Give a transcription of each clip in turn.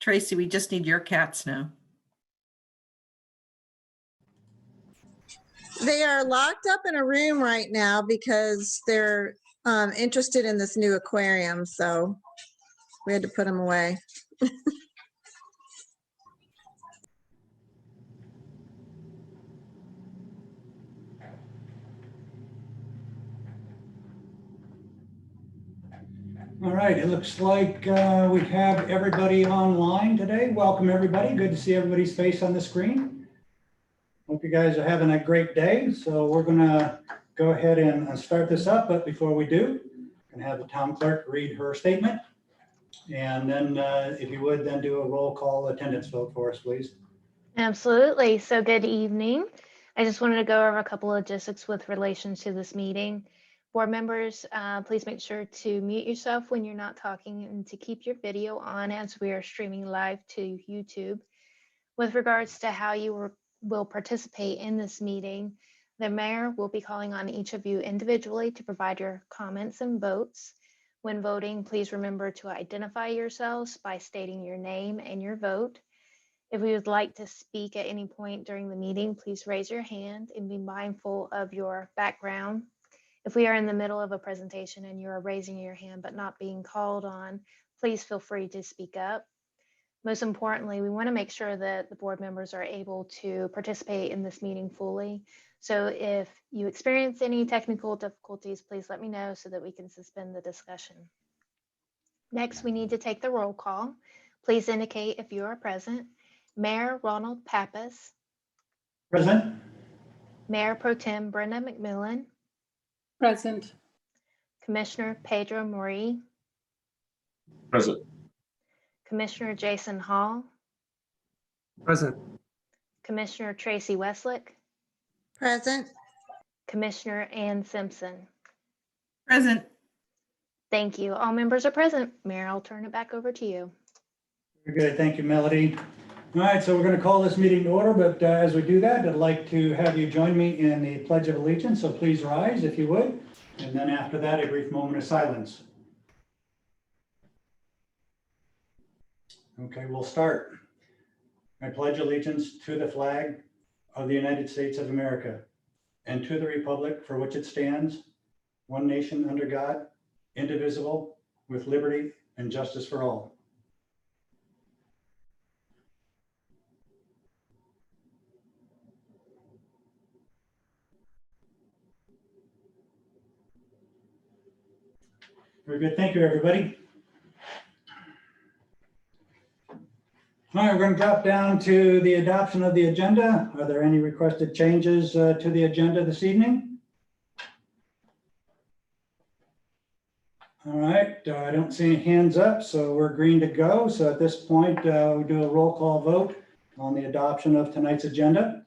Tracy, we just need your cats now. They are locked up in a room right now because they're interested in this new aquarium, so we had to put them away. All right, it looks like we have everybody online today. Welcome, everybody. Good to see everybody's face on the screen. Hope you guys are having a great day. So we're going to go ahead and start this up. But before we do, I'm going to have the town clerk read her statement. And then if you would, then do a roll call attendance vote for us, please. Absolutely. So good evening. I just wanted to go over a couple of logistics with relation to this meeting. Board members, please make sure to mute yourself when you're not talking and to keep your video on as we are streaming live to YouTube. With regards to how you will participate in this meeting, the mayor will be calling on each of you individually to provide your comments and votes. When voting, please remember to identify yourselves by stating your name and your vote. If you would like to speak at any point during the meeting, please raise your hand and be mindful of your background. If we are in the middle of a presentation and you are raising your hand but not being called on, please feel free to speak up. Most importantly, we want to make sure that the board members are able to participate in this meeting fully. So if you experience any technical difficulties, please let me know so that we can suspend the discussion. Next, we need to take the roll call. Please indicate if you are present. Mayor Ronald Pappas. Present. Mayor Pro Tem Brenda McMillan. Present. Commissioner Pedro Mori. Present. Commissioner Jason Hall. Present. Commissioner Tracy Weslick. Present. Commissioner Ann Simpson. Present. Thank you. All members are present. Mayor, I'll turn it back over to you. Very good. Thank you, Melody. All right, so we're going to call this meeting to order, but as we do that, I'd like to have you join me in the Pledge of Allegiance. So please rise if you would. And then after that, a brief moment of silence. Okay, we'll start. I pledge allegiance to the flag of the United States of America and to the republic for which it stands, one nation under God, indivisible, with liberty and justice for all. Very good. Thank you, everybody. All right, we're going to drop down to the adoption of the agenda. Are there any requested changes to the agenda this evening? All right, I don't see any hands up, so we're green to go. So at this point, we'll do a roll call vote on the adoption of tonight's agenda.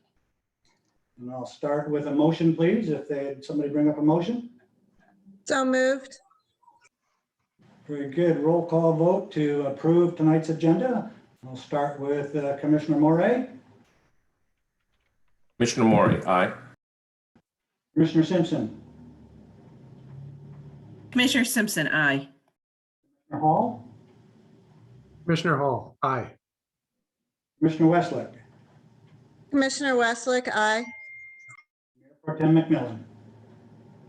And I'll start with a motion, please, if somebody bring up a motion. So moved. Very good. Roll call vote to approve tonight's agenda. I'll start with Commissioner Moray. Commissioner Mori, aye. Commissioner Simpson. Commissioner Simpson, aye. Commissioner Hall. Commissioner Hall, aye. Commissioner Weslick. Commissioner Weslick, aye. Mayor Pro Tem McMillan.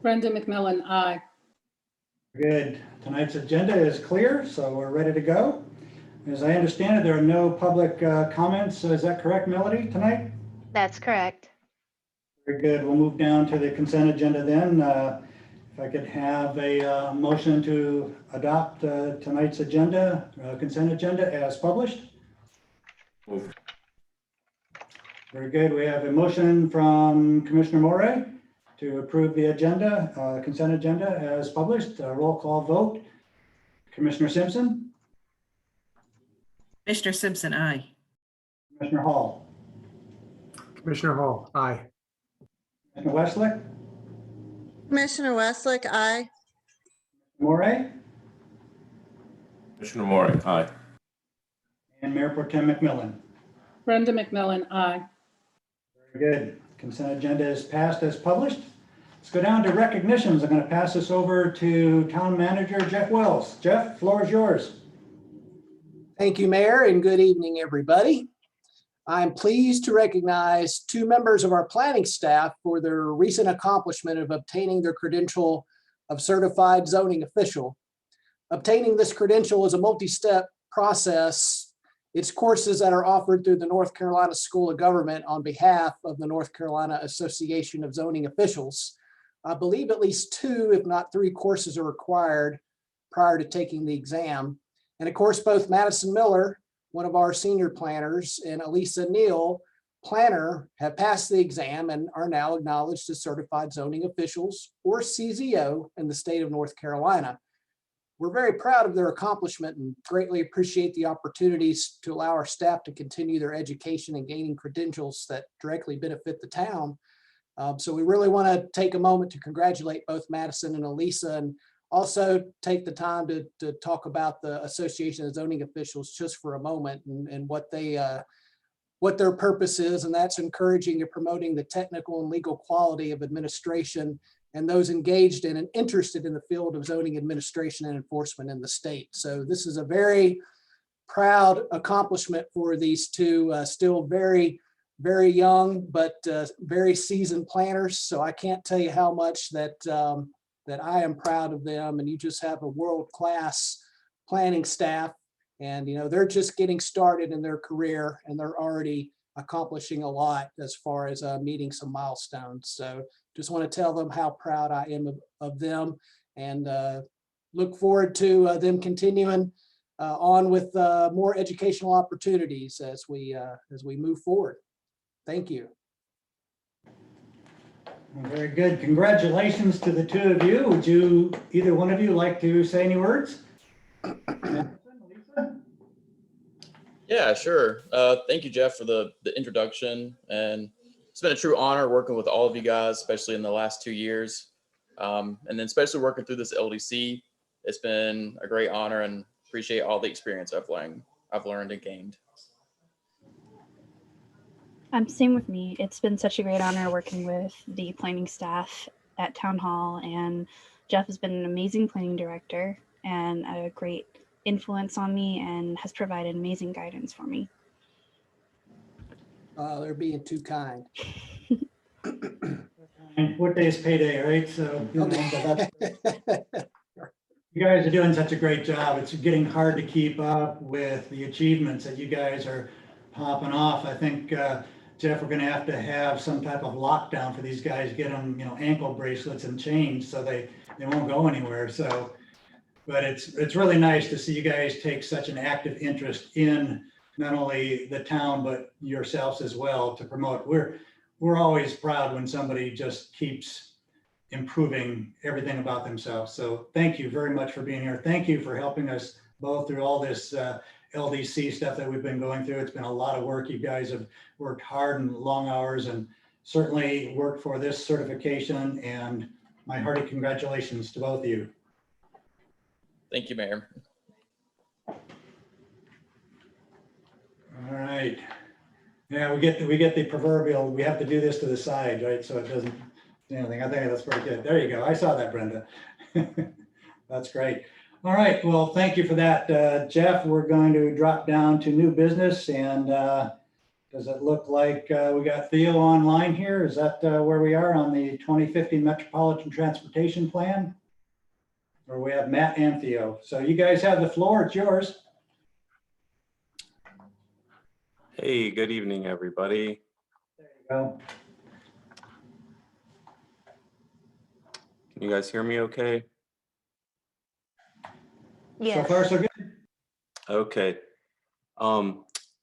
Brenda McMillan, aye. Good. Tonight's agenda is clear, so we're ready to go. As I understand it, there are no public comments. Is that correct, Melody, tonight? That's correct. Very good. We'll move down to the consent agenda then. If I could have a motion to adopt tonight's agenda, consent agenda as published. Moved. Very good. We have a motion from Commissioner Moray to approve the agenda, consent agenda as published. Roll call vote. Commissioner Simpson. Commissioner Simpson, aye. Commissioner Hall. Commissioner Hall, aye. Commissioner Weslick. Commissioner Weslick, aye. Moray. Commissioner Mori, aye. And Mayor Pro Tem McMillan. Brenda McMillan, aye. Very good. Consent agenda is passed as published. Let's go down to recognitions. I'm going to pass this over to Town Manager Jeff Wells. Jeff, floor is yours. Thank you, Mayor, and good evening, everybody. I'm pleased to recognize two members of our planning staff for their recent accomplishment of obtaining their credential of certified zoning official. Obtaining this credential is a multi-step process. It's courses that are offered through the North Carolina School of Government on behalf of the North Carolina Association of Zoning Officials. I believe at least 2, if not 3 courses are required prior to taking the exam. And of course, both Madison Miller, one of our senior planners, and Elisa Neal, planner, have passed the exam and are now acknowledged as certified zoning officials, or CZO, in the state of North Carolina. We're very proud of their accomplishment and greatly appreciate the opportunities to allow our staff to continue their education and gaining credentials that directly benefit the town. So we really want to take a moment to congratulate both Madison and Elisa, and also take the time to talk about the Association of Zoning Officials just for a moment, and what their purpose is, and that's encouraging and promoting the technical and legal quality of administration and those engaged in and interested in the field of zoning administration and enforcement in the state. So this is a very proud accomplishment for these two, still very, very young, but very seasoned planners. So I can't tell you how much that I am proud of them, and you just have a world-class planning staff, and they're just getting started in their career, and they're already accomplishing a lot as far as meeting some milestones. So just want to tell them how proud I am of them, and look forward to them continuing on with more educational opportunities as we move forward. Thank you. Very good. Congratulations to the two of you. Would you, either one of you, like to say any words? Yeah, sure. Thank you, Jeff, for the introduction. And it's been a true honor working with all of you guys, especially in the last 2 years. And then especially working through this LDC. It's been a great honor, and appreciate all the experience I've learned and gained. Same with me. It's been such a great honor working with the planning staff at Town Hall, and Jeff has been an amazing planning director and a great influence on me, and has provided amazing guidance for me. They're being too kind. And what day is payday, right? So you guys are doing such a great job. It's getting hard to keep up with the achievements that you guys are popping off. I think, Jeff, we're going to have some type of lockdown for these guys, get them, ankle bracelets and chains so they won't go anywhere. So, but it's really nice to see you guys take such an active interest in not only the town, but yourselves as well to promote. We're always proud when somebody just keeps improving everything about themselves. So thank you very much for being here. Thank you for helping us both through all this LDC stuff that we've been going through. It's been a lot of work. You guys have worked hard and long hours, and certainly worked for this certification, and my hearty congratulations to both of you. Thank you, Mayor. All right. Yeah, we get the proverbial, we have to do this to the side, right? So it doesn't do anything. I think that's pretty good. There you go. I saw that, Brenda. That's great. All right. Well, thank you for that, Jeff. We're going to drop down to new business, and does it look like we got Theo online here? Is that where we are on the 2050 Metropolitan Transportation Plan? Or we have Matt and Theo. So you guys have the floor. It's yours. Hey, good evening, everybody. There you go. Can you guys hear me okay? Yes. So far, so good. Okay.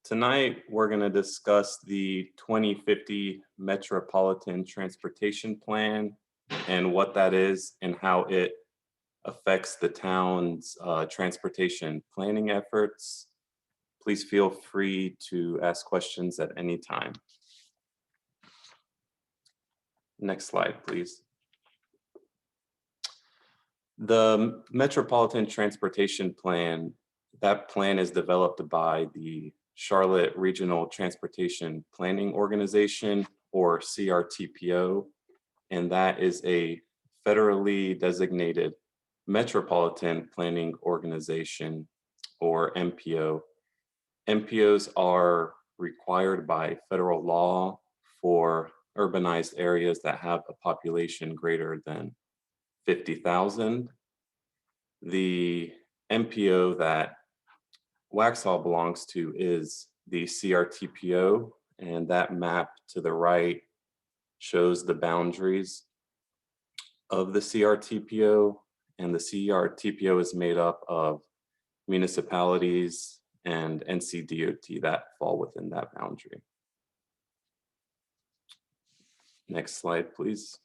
Tonight, we're going to discuss the 2050 Metropolitan Transportation Plan and what that is and how it affects the town's transportation planning efforts. Please feel free to ask questions at any time. Next slide, please. The Metropolitan Transportation Plan, that plan is developed by the Charlotte Regional Transportation Planning Organization, or CRTPO, and that is a federally designated metropolitan planning organization, or MPO, MPOs are required by federal law for urbanized areas that have a population greater than 50,000. The MPO that Waxall belongs to is the CRTPO, and that map to the right shows the boundaries of the CRTPO, and the CRTPO is made up of municipalities and NCDOT that fall within that boundary. Next slide, please.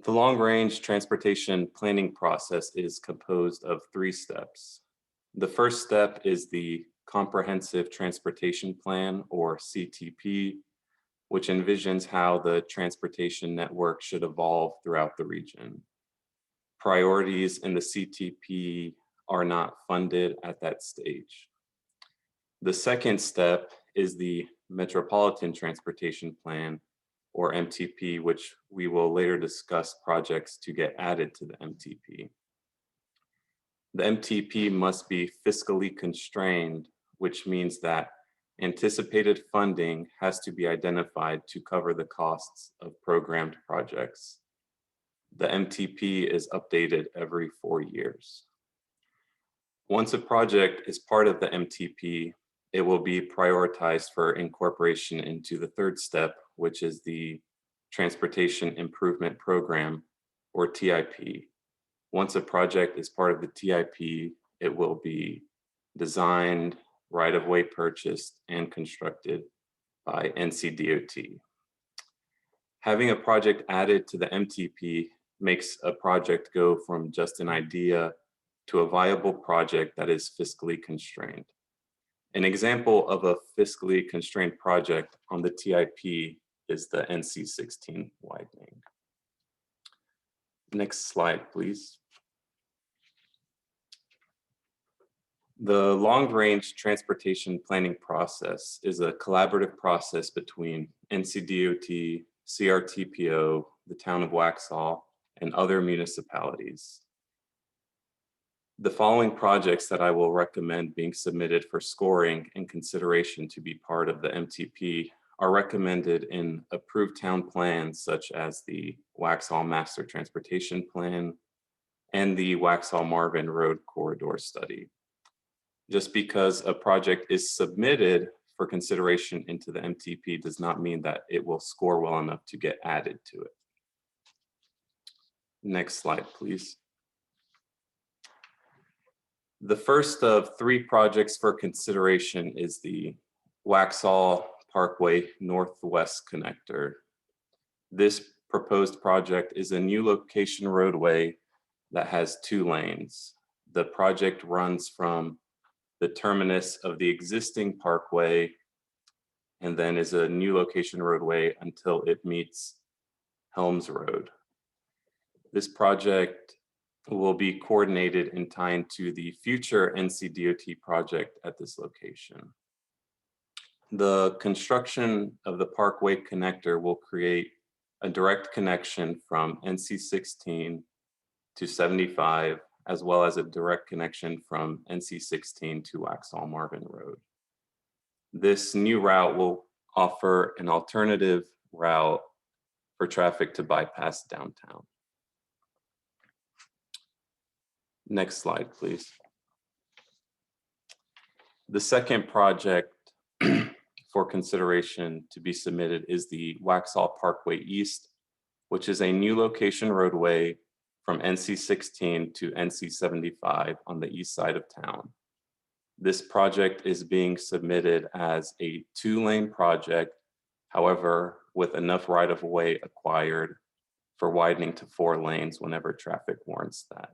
The long-range transportation planning process is composed of 3 steps. The first step is the Comprehensive Transportation Plan, or CTP, which envisions how the transportation network should evolve throughout the region. Priorities in the CTP are not funded at that stage. The second step is the Metropolitan Transportation Plan, or MTP, which we will later discuss projects to get added to the MTP. The MTP must be fiscally constrained, which means that anticipated funding has to be identified to cover the costs of programmed projects. The MTP is updated every 4 years. Once a project is part of the MTP, it will be prioritized for incorporation into the third step, which is the Transportation Improvement Program, or TIP. Once a project is part of the TIP, it will be designed, right-of-way purchased, and constructed by NCDOT. Having a project added to the MTP makes a project go from just an idea to a viable project that is fiscally constrained. An example of a fiscally constrained project on the TIP is the NC-16 widening. Next slide, please. The long-range transportation planning process is a collaborative process between NCDOT, CRTPO, the town of Waxhaw, and other municipalities. The following projects that I will recommend being submitted for scoring and consideration to be part of the MTP are recommended in approved town plans such as the Waxall Master Transportation Plan and the Waxall Marvin Road Corridor Study. Just because a project is submitted for consideration into the MTP does not mean that it will score well enough to get added to it. Next slide, please. The first of 3 projects for consideration is the Waxall Parkway Northwest Connector. This proposed project is a new location roadway that has 2 lanes. The project runs from the terminus of the existing parkway and then is a new location roadway until it meets Helms Road. This project will be coordinated and tied to the future NCDOT project at this location. The construction of the Parkway connector will create a direct connection from NC-16 to 75, as well as a direct connection from NC-16 to Waxall Marvin Road. This new route will offer an alternative route for traffic to bypass downtown. Next slide, please. The second project for consideration to be submitted is the Waxall Parkway East, which is a new location roadway from NC-16 to NC-75 on the east side of town. This project is being submitted as a 2-lane project, however, with enough right-of-way acquired for widening to 4 lanes whenever traffic warrants that.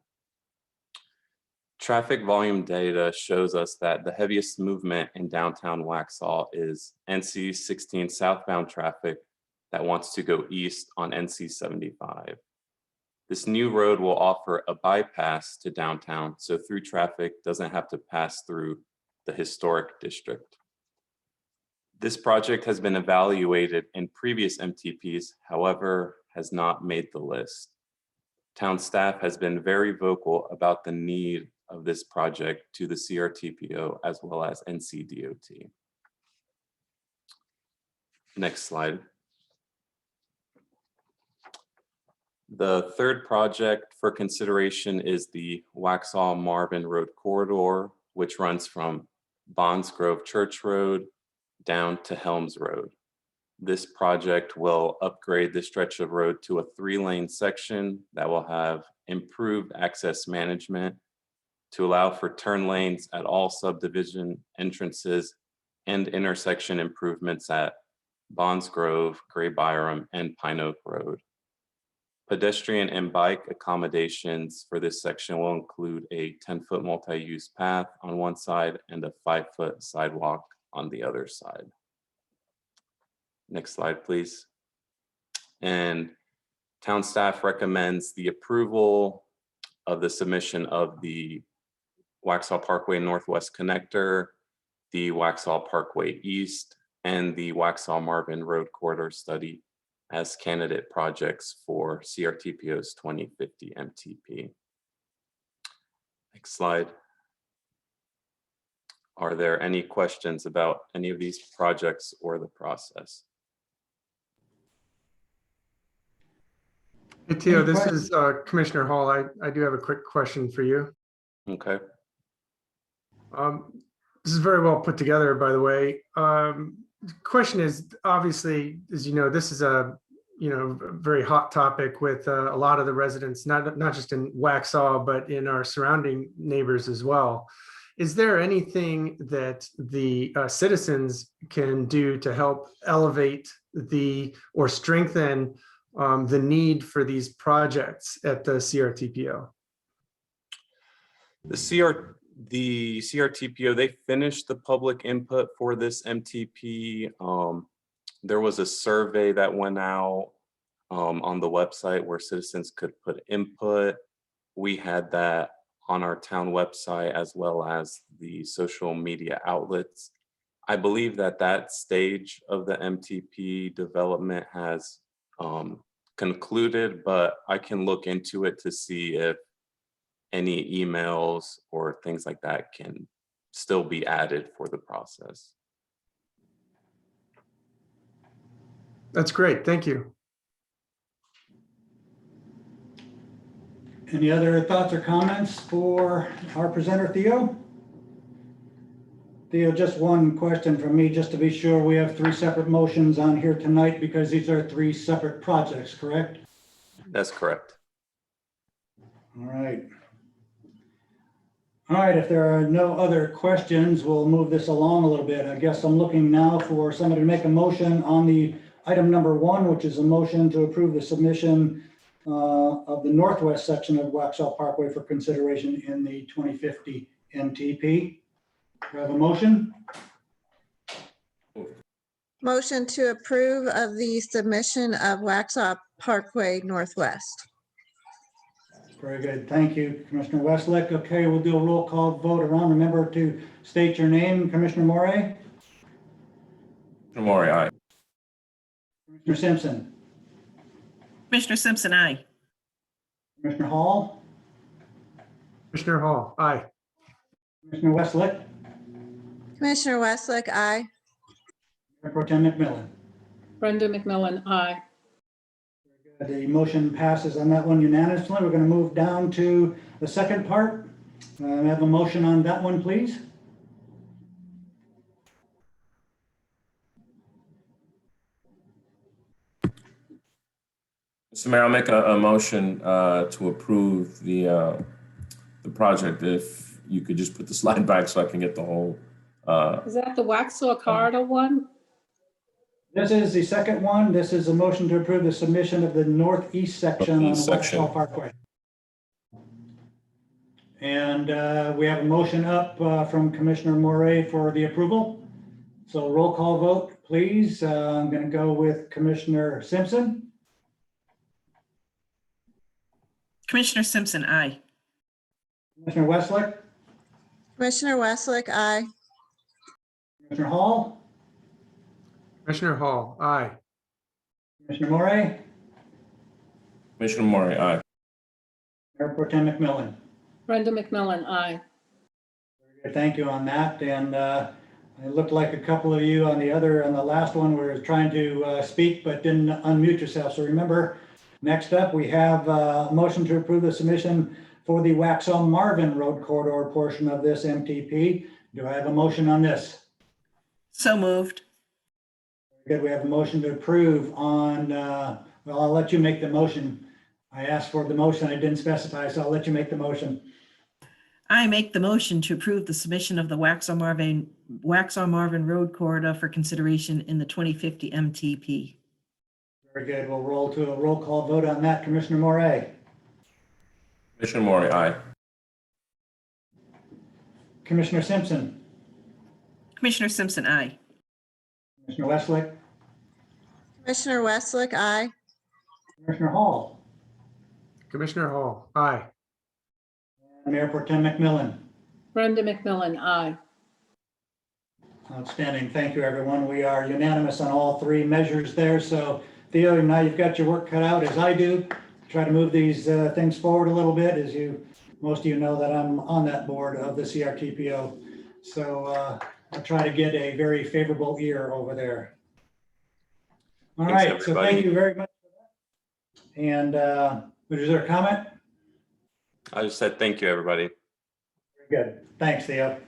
Traffic volume data shows us that the heaviest movement in downtown Waxall is NC-16 southbound traffic that wants to go east on NC-75. This new road will offer a bypass to downtown, so through traffic doesn't have to pass through the historic district. This project has been evaluated in previous MTPs, however, has not made the list. Town staff has been very vocal about the need of this project to the CRTPO as well as NCDOT. Next slide. The third project for consideration is the Waxall Marvin Road corridor, which runs from Bonds Grove Church Road down to Helms Road. This project will upgrade the stretch of road to a 3-lane section that will have improved access management to allow for turn lanes at all subdivision entrances and intersection improvements at Bonds Grove, Gray Byram, and Pine Oak Road. Pedestrian and bike accommodations for this section will include a 10-foot multi-use path on one side and a 5-foot sidewalk on the other side. Next slide, please. And town staff recommends the approval of the submission of the Waxhaw Parkway Northwest Connector, the Waxhaw Parkway East, and the Waxhaw Marvin Road Corridor Study as candidate projects for CRTPO's 2050 MTP. Next slide. Are there any questions about any of these projects or the process? Hey, Tio, this is Commissioner Hall. I do have a quick question for you. Okay. This is very well put together, by the way. Question is, obviously, as you know, this is a very hot topic with a lot of the residents, not just in Waxhaw, but in our surrounding neighbors as well. Is there anything that the citizens can do to help elevate or strengthen the need for these projects at the CRTPO? The CRTPO, they finished the public input for this MTP. There was a survey that went out on the website where citizens could put input. We had that on our town website as well as the social media outlets. I believe that stage of the MTP development has concluded, but I can look into it to see if any emails or things like that can still be added for the process. That's great. Thank you. Any other thoughts or comments for our presenter, Theo? Theo, just one question from me, just to be sure. We have 3 separate motions on here tonight because these are 3 separate projects, correct? That's correct. All right. All right, if there are no other questions, we'll move this along a little bit. I guess I'm looking now for somebody to make a motion on the item number 1, which is a motion to approve the submission of the northwest section of Waxall Parkway for consideration in the 2050 MTP. Do I have a motion? Motion to approve of the submission of Waxhaw Parkway Northwest. Very good. Thank you, Commissioner Westlake. Okay, we'll do a roll call vote around. Remember to state your name, Commissioner Morey. Commissioner Morey, aye. Commissioner Simpson. Commissioner Simpson, aye. Commissioner Hall. Commissioner Hall, aye. Commissioner Westlake. Commissioner Westlake, aye. Mayor Pro Tem McMillan. Brenda McMillan, aye. The motion passes on that one unanimously. We're going to move down to the second part. I have a motion on that one, please. Mr. Mayor, I'll make a motion to approve the project. If you could just put the slide back so I can get the whole. Is that the Waxhaw corridor one? This is the second one. This is a motion to approve the submission of the northeast section on Northeast section. Waxhaw Parkway. And we have a motion up from Commissioner Morey for the approval. So roll call vote, please. I'm going to go with Commissioner Simpson. Commissioner Simpson, aye. Commissioner Westlake. Commissioner Westlake, aye. Commissioner Hall. Commissioner Hall, aye. Commissioner Morey, Commissioner Morey, aye. Mayor Pro Tem McMillan. Brenda McMillan, aye. Very good. Thank you on that. And it looked like a couple of you on the last one were trying to speak but didn't unmute yourself. So remember, next up, we have a motion to approve the submission for the Waxall Marvin Road Corridor portion of this MTP. Do I have a motion on this? So moved. Good. We have a motion to approve on, well, I'll let you make the motion. I asked for the motion. I didn't specify, so I'll let you make the motion. I make the motion to approve the submission of the Waxall Marvin Road Corridor for consideration in the 2050 MTP. Very good. We'll roll to a roll call vote on that. Commissioner Morey, Commissioner Morey, aye. Commissioner Simpson, Commissioner Simpson, aye. Commissioner Westlake, Commissioner Westlake, aye. Commissioner Hall, Commissioner Hall, aye. and Mayor Pro Tem McMillan. Brenda McMillan, aye. Outstanding. Thank you, everyone. We are unanimous on all three measures there. So Theo, now you've got your work cut out as I do. Try to move these things forward a little bit. As most of you know that I'm on that board of the CRTPO. So I'll try to get a very favorable ear over there. All Thanks, right. So everybody. thank you very much for that. And is there a comment? I just said thank you, everybody. Very good. Thanks, Theo.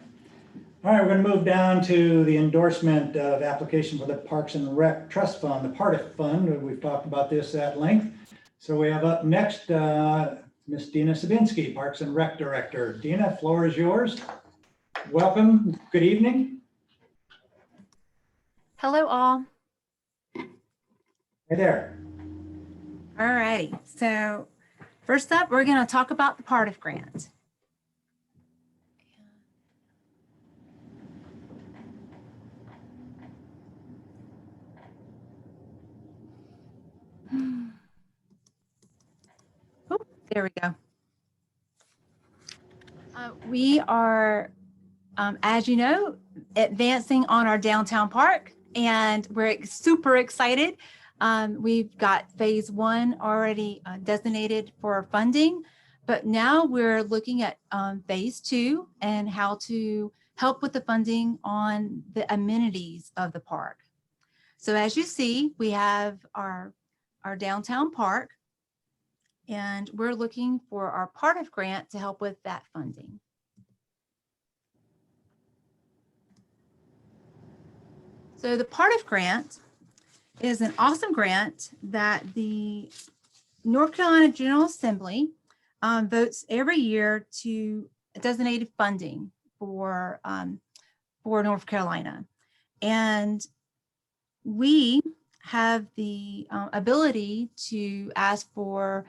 All right, we're going to move down to the endorsement of application for the Parks and Rec Trust Fund, the PARTIF Fund. We've talked about this at length. So we have up next, Ms. Dina Sabinski, Parks and Rec Director. Dina, floor is yours. Welcome. Good evening. Hello, all. Hey there. All righty. So first up, we're going to talk about the PARTIF grant. Oh, there we go. We are, as you know, advancing on our downtown park, and we're super excited. We've got phase one already designated for funding, but now we're looking at phase two and how to help with the funding on the amenities of the park. So as you see, we have our downtown park, and we're looking for our PARTIF grant to help with that funding. So the PARTIF grant is an awesome grant that the North Carolina General Assembly votes every year to designated funding for North Carolina. And we have the ability to ask for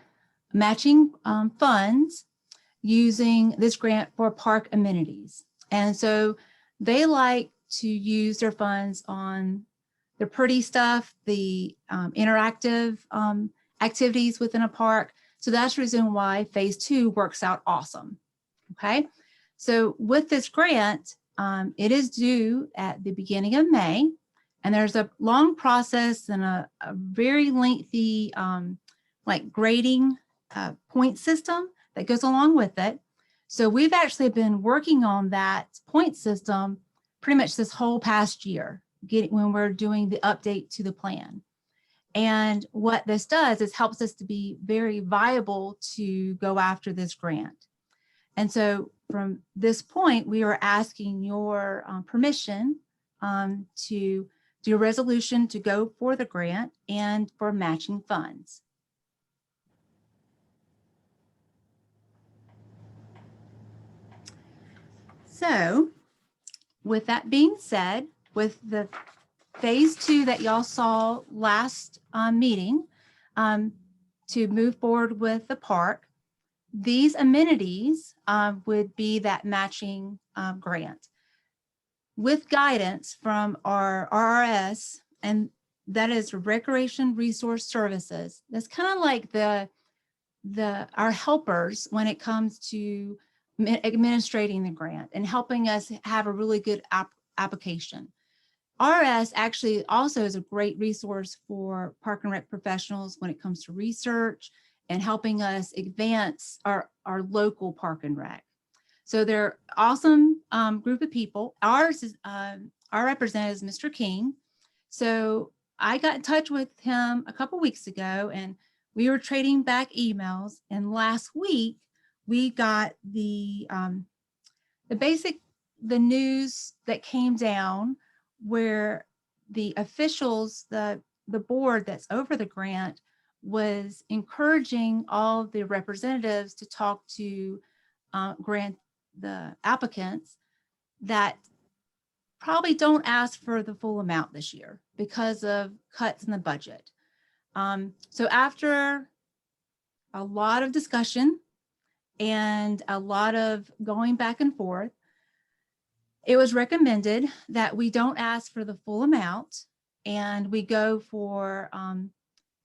matching funds using this grant for park amenities. And so they like to use their funds on the pretty stuff, the interactive activities within a park. So that's the reason why phase two works out awesome. Okay, so with this grant, it is due at the beginning of May, and there's a long process and a very lengthy like grading point system that goes along with it. So we've actually been working on that point system pretty much this whole past year, when we're doing the update to the plan. And what this does is helps us to be very viable to go after this grant. And so from this point, we are asking your permission to do a resolution to go for the grant and for matching funds. So with that being said, with the phase two that y'all saw last meeting, to move forward with the park, these amenities would be that matching grant with guidance from our RRS, and that is Recreation Resource Services. That's kind of like our helpers when it comes to administrating the grant and helping us have a really good application. RS actually also is a great resource for park and rec professionals when it comes to research and helping us advance our local park and rec. So they're awesome group of people. Ours is our representative is Mr. King. So I got in touch with him a couple weeks ago and we were trading back emails. And last week we got the news that came down where the officials, the board that's over the grant was encouraging all the representatives to talk to the applicants that probably don't ask for the full amount this year because of cuts in the budget. So after a lot of discussion and a lot of going back and forth, it was recommended that we don't ask for the full amount and we go for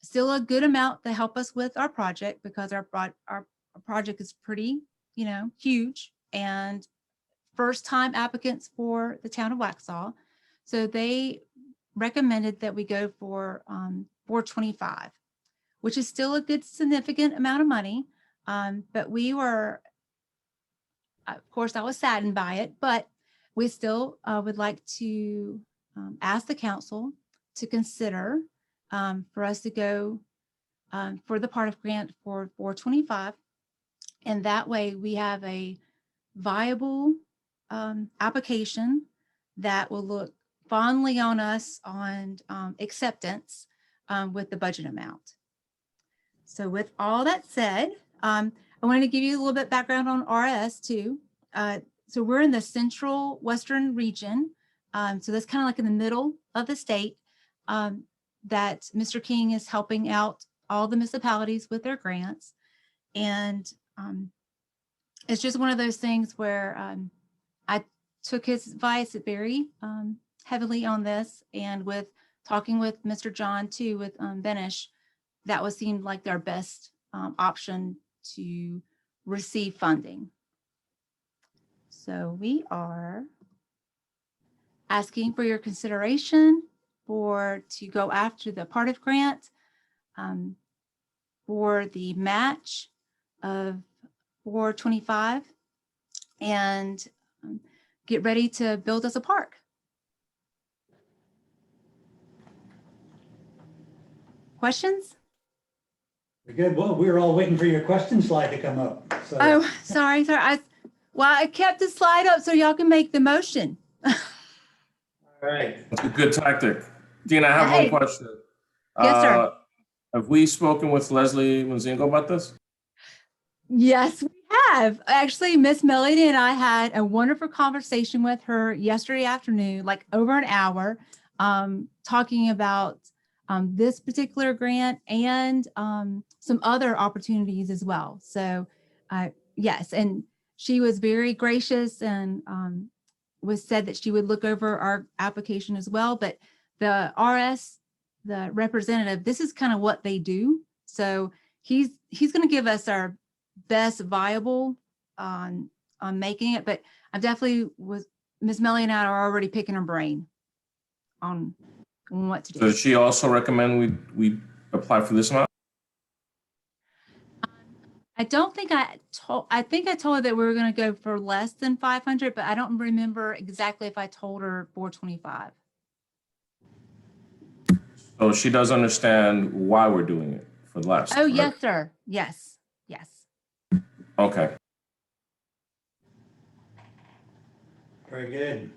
still a good amount to help us with our project, because our project is pretty, huge, and first time applicants for the town of Waxhaw. So they recommended that we go for $425, which is still a good significant amount of money. But we were, of course, I was saddened by it, but we still would like to ask the council to consider for us to go for the part of grant for $425. And that way we have a viable application that will look fondly on us on acceptance with the budget amount. So with all that said, I wanted to give you a little bit background on RS too. So we're in the central western region. So that's kind of like in the middle of the state that Mr. King is helping out all the municipalities with their grants. And it's just one of those things where I took his advice very heavily on this, and with talking with Mr. John too, with Benish, that seemed like their best option to receive funding. So we are asking for your consideration to go after the part of grant for the match of $425 and get ready to build us a park. Questions? Very good. Well, we were all waiting for your question slide to come up. So. Oh, sorry. I kept the slide up so y'all can make the motion. All right. That's a good tactic. Dean, I have one question. Yes, sir. Have we spoken with Leslie Munzingo about this? Yes, we have. Actually, Miss Melody and I had a wonderful conversation with her yesterday afternoon, like over an hour, talking about this particular grant and some other opportunities as well. So yes, and she was very gracious and said that she would look over our application as well. But the RS, the representative, this is kind of what they do. So he's going to give us our best viable on making it. But I definitely Ms. Melly and I are already picking her brain on what to do. So does she also recommend we apply for this amount? I don't think I think I told her that we were going to go for less than 500, but I don't remember exactly if I told her 425. So she does understand why we're doing it for less. Oh, correct? yes, sir. Yes. Okay. Very good.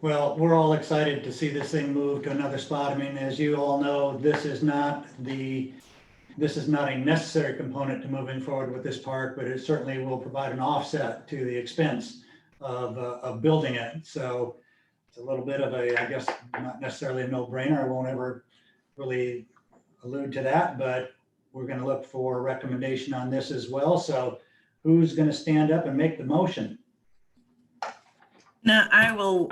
Well, we're all excited to see this thing move to another spot. I mean, as you all know, this is not a necessary component to moving forward with this park, but it certainly will provide an offset to the expense of building it. So it's a little bit of I guess, not necessarily a no-brainer. I won't ever really allude to that, but we're going to look for a recommendation on this as well. So who's going to stand up and make the motion? Now, I will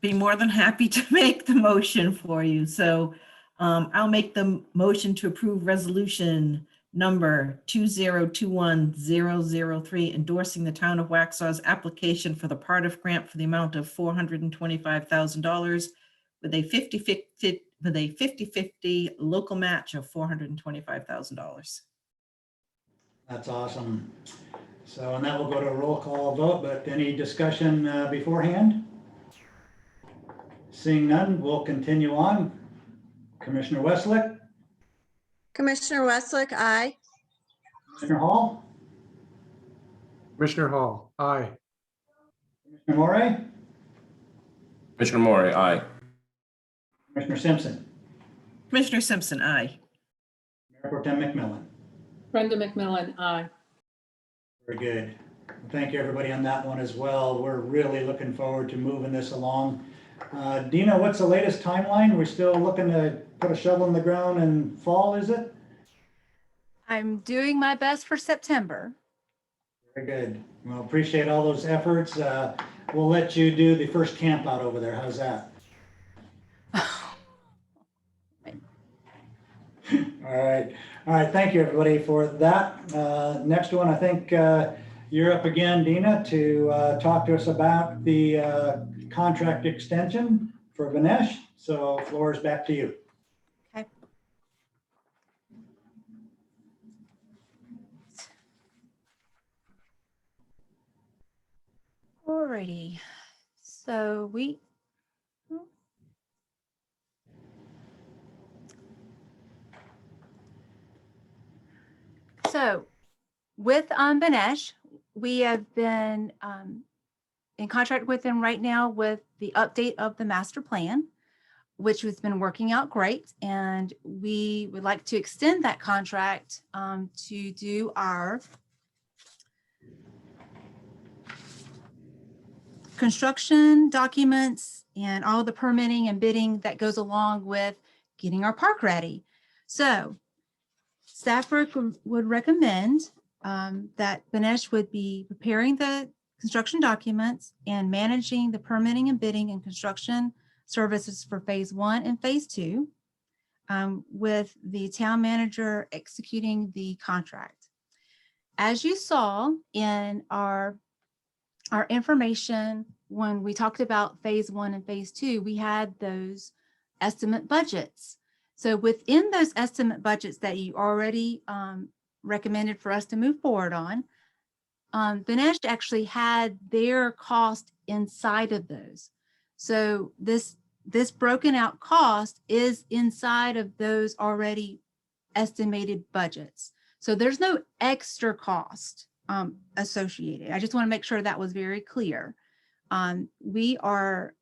be more than happy to make the motion for you. So I'll make the motion to approve resolution number 2021003, endorsing the town of Waxhaw's application for the part of grant for the amount of $425,000 with a 50-50 local match of $425,000. That's awesome. So, and that will go to a roll call vote, but any discussion beforehand? Seeing none, we'll continue on. Commissioner Westlake, Commissioner Westlake, aye. Commissioner Hall, Commissioner Hall, aye. Commissioner Morey, Commissioner Morey, aye. Commissioner Simpson, Commissioner Simpson, aye. Mayor Pro Tem McMillan. Brenda McMillan, aye. Very good. Thank you, everybody, on that one as well. We're really looking forward to moving this along. Dina, what's the latest timeline? We're still looking to put a shovel in the ground in fall, is it? I'm doing my best for September. Very good. Well, appreciate all those efforts. We'll let you do the first camp out over there. How's that? All right. All right. Thank you, everybody, for that. Next one, I think you're up again, Dina, to talk to us about the contract extension for Vinesh. So floor is back to you. Okay. Alrighty. So with Vinesh, we have been in contract with them right now with the update of the master plan, which has been working out great. And we would like to extend that contract to do our construction documents and all the permitting and bidding that goes along with getting our park ready. So staff would recommend that Vinesh would be preparing the construction documents and managing the permitting and bidding and construction services for phase 1 and phase 2, with the town manager executing the contract. As you saw in our information, when we talked about phase 1 and phase 2, we had those estimate budgets. So within those estimate budgets that you already recommended for us to move forward on, Vinesh actually had their cost inside of those. So this broken out cost is inside of those already estimated budgets. So there's no extra cost associated. I just want to make sure that was very clear. We are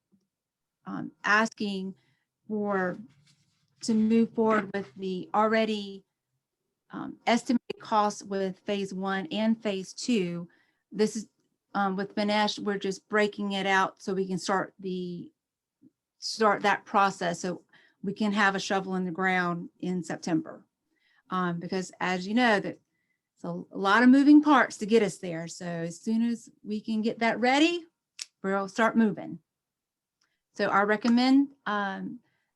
asking to move forward with the already estimated costs with phase 1 and phase 2. This is with Vinesh, we're just breaking it out so we can start that process so we can have a shovel in the ground in September. Because as you know, that it's a lot of moving parts to get us there. So as soon as we can get that ready, we'll start moving. So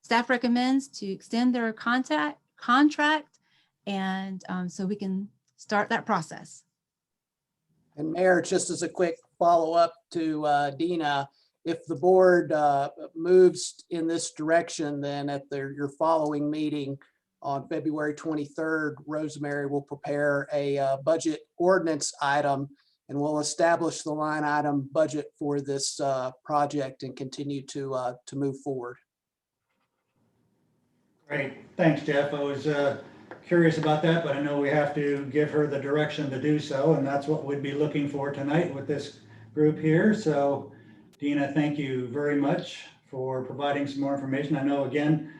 staff recommends to extend their contract and so we can start that process. And Mayor, just as a quick follow-up to Dina, if the board moves in this direction, then at your following meeting on February 23rd, Rosemary will prepare a budget ordinance item, and we'll establish the line item budget for this project and continue to move forward. Great. Thanks, Jeff. I was curious about that, but I know we have to give her the direction to do so, and that's what we'd be looking for tonight with this group here. So Dina, thank you very much for providing some more information. I know, again,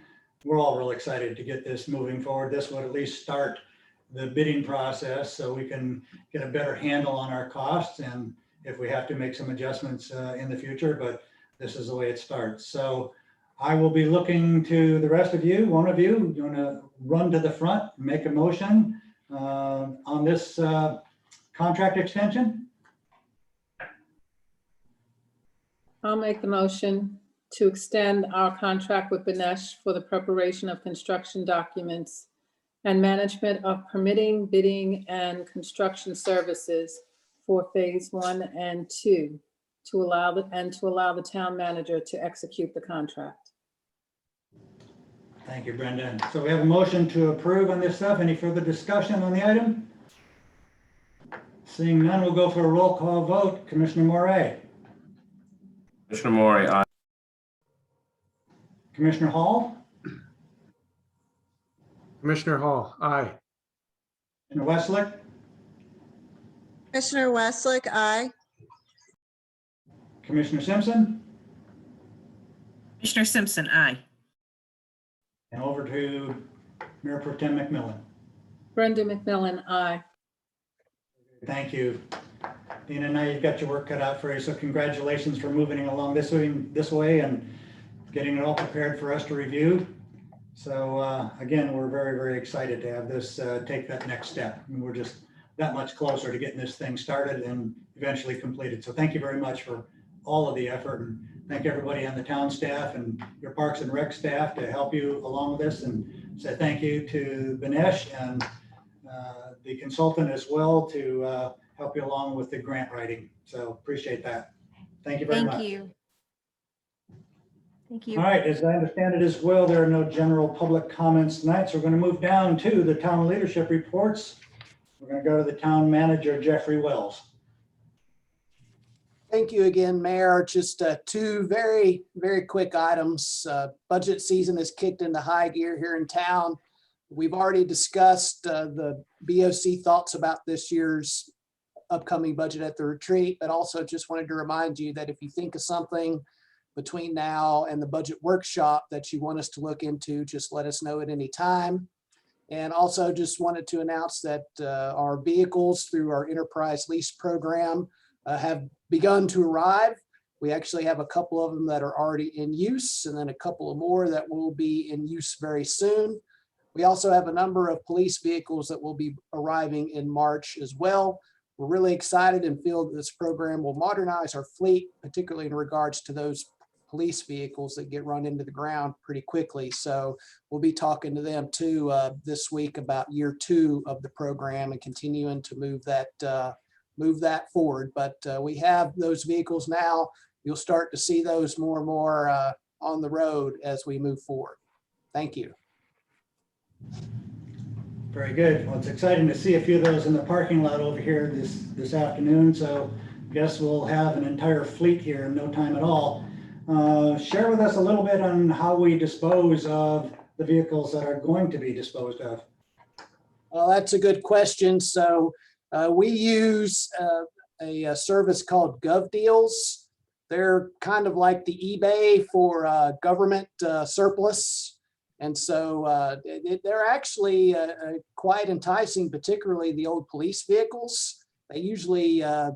we're all real excited to get this moving forward. This would at least start the bidding process so we can get a better handle on our costs, and if we have to make some adjustments in the future, but this is the way it starts. So I will be looking to the rest of you. One of you, you want to run to the front, make a motion on this contract extension? I'll make the motion to extend our contract with Vinesh for the preparation of construction documents and management of permitting, bidding, and construction services for phase 1 and 2 to allow the town manager to execute the contract. Thank you, Brenda. So we have a motion to approve on this stuff. Any further discussion on the item? Seeing none, we'll go for a roll call vote. Commissioner Morey, Commissioner Maury, aye. Commissioner Hall, Commissioner Hall, aye. Commissioner Westlake, Commissioner Westlake, aye. Commissioner Simpson, Commissioner Simpson, aye. and over to Mayor Pro Tem McMillan. Brenda McMillan, aye. Thank you. Dina, now you've got your work cut out for you, so congratulations for moving along this way and getting it all prepared for us to review. So again, we're very, very excited to have this take that next step. And we're just that much closer to getting this thing started and eventually completed. So thank you very much for all of the effort, and thank everybody on the town staff and your Parks and Rec staff to help you along with this, and say thank you to Banesh and the consultant as well to help you along with the grant writing. So appreciate that. Thank you very much. Thank you. Thank you. All right, as I understand it as well, there are no general public comments tonight, so we're going to move down to the town leadership reports. We're going to go to the town manager, Jeffrey Wells. Thank you again, Mayor. Just two very, very quick items. Budget season has kicked into high gear here in town. We've already discussed the BOC thoughts about this year's upcoming budget at the retreat, but also just wanted to remind you that if you think of something between now and the budget workshop that you want us to look into, just let us know at any time. And also just wanted to announce that our vehicles through our enterprise lease program have begun to arrive. We actually have a couple of them that are already in use, and then a couple of more that will be in use very soon. We also have a number of police vehicles that will be arriving in March as well. We're really excited and feel that this program will modernize our fleet, particularly in regards to those police vehicles that get run into the ground pretty quickly. So we'll be talking to them too this week about year 2 of the program and continuing to move that forward. But we have those vehicles now. You'll start to see those more and more on the road as we move forward. Thank you. Very good. Well, it's exciting to see a few of those in the parking lot over here this afternoon. So I guess we'll have an entire fleet here in no time at all. Share with us a little bit on how we dispose of the vehicles that are going to be disposed of. Well, that's a good question. So we use a service called GovDeals. They're kind of like the eBay for government surplus. And so they're actually quite enticing, particularly the old police vehicles. They usually, I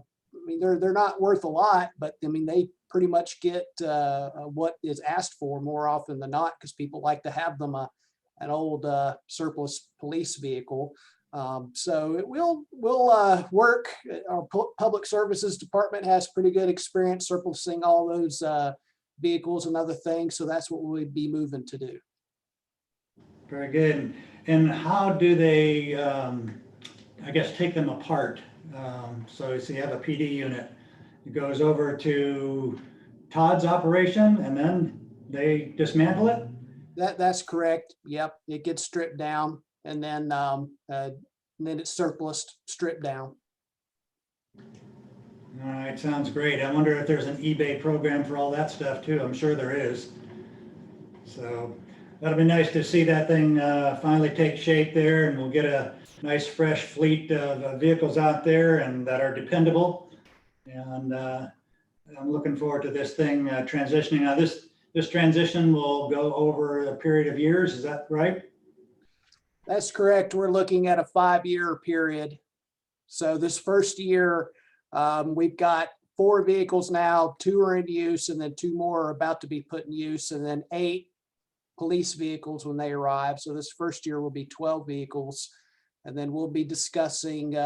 mean, they're not worth a lot, but I mean, they pretty much get what is asked for more often than not, because people like to have them an old surplus police vehicle. So it will work. Our public services department has pretty good experience surplusing all those vehicles and other things. So that's what we'll be moving to do. Very good. And how do they, I guess, take them apart? So you have a PD unit. It goes over to Todd's operation and then they dismantle it? That's correct. Yep. It gets stripped down and then it's surplused, stripped down. All right, sounds great. I wonder if there's an eBay program for all that stuff too. I'm sure there is. So that'll be nice to see that thing finally take shape there, and we'll get a nice fresh fleet of vehicles out there and that are dependable. And I'm looking forward to this thing transitioning. Now this transition will go over a period of years. Is that right? That's correct. We're looking at a 5-year period. So this first year, we've got 4 vehicles now, 2 are in use, and then 2 more are about to be put in use, and then 8 police vehicles when they arrive. So this first year will be 12 vehicles. And then we'll be discussing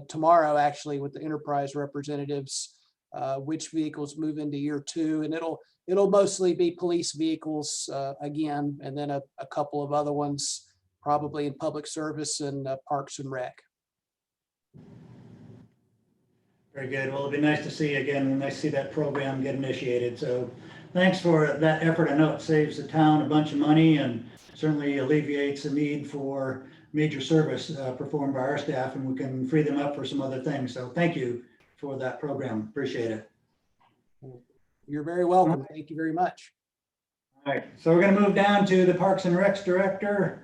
tomorrow actually with the enterprise representatives, which vehicles move into year 2. And it'll mostly be police vehicles again, and then a couple of other ones probably in public service and Parks and Rec. Very good. Well, it'll be nice to see you again, and nice to see that program get initiated. So thanks for that effort. I know it saves the town a bunch of money and certainly alleviates the need for major service performed by our staff, and we can free them up for some other things. So thank you for that program. Appreciate it. You're very welcome. Thank you very much. All right, so we're going to move down to the Parks and Recs Director,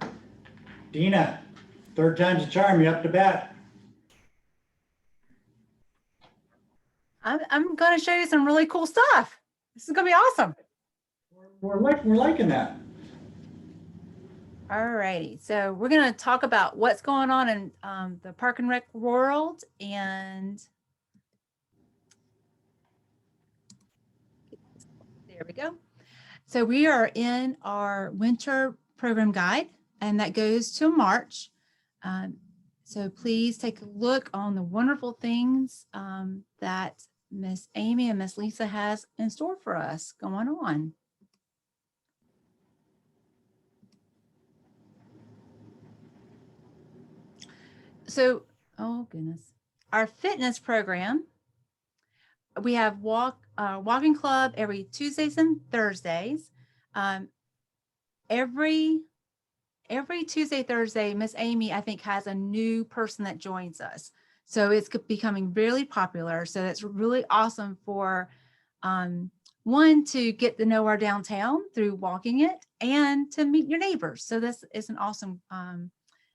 Dina. Third time's a charm. You up to bat? I'm going to show you some really cool stuff. This is going to be awesome. We're liking that. All righty. So we're going to talk about what's going on in the Park and Rec world. And there we go. So we are in our winter program guide, and that goes to March. So please take a look on the wonderful things that Miss Amy and Miss Lisa has in store for us going on. So, oh goodness, our fitness program, we have walking club every Tuesdays and Thursdays. Every Tuesday, Thursday, Miss Amy, I think, has a new person that joins us. So it's becoming really popular. So that's really awesome for one, to get to know our downtown through walking it and to meet your neighbors. So this is an awesome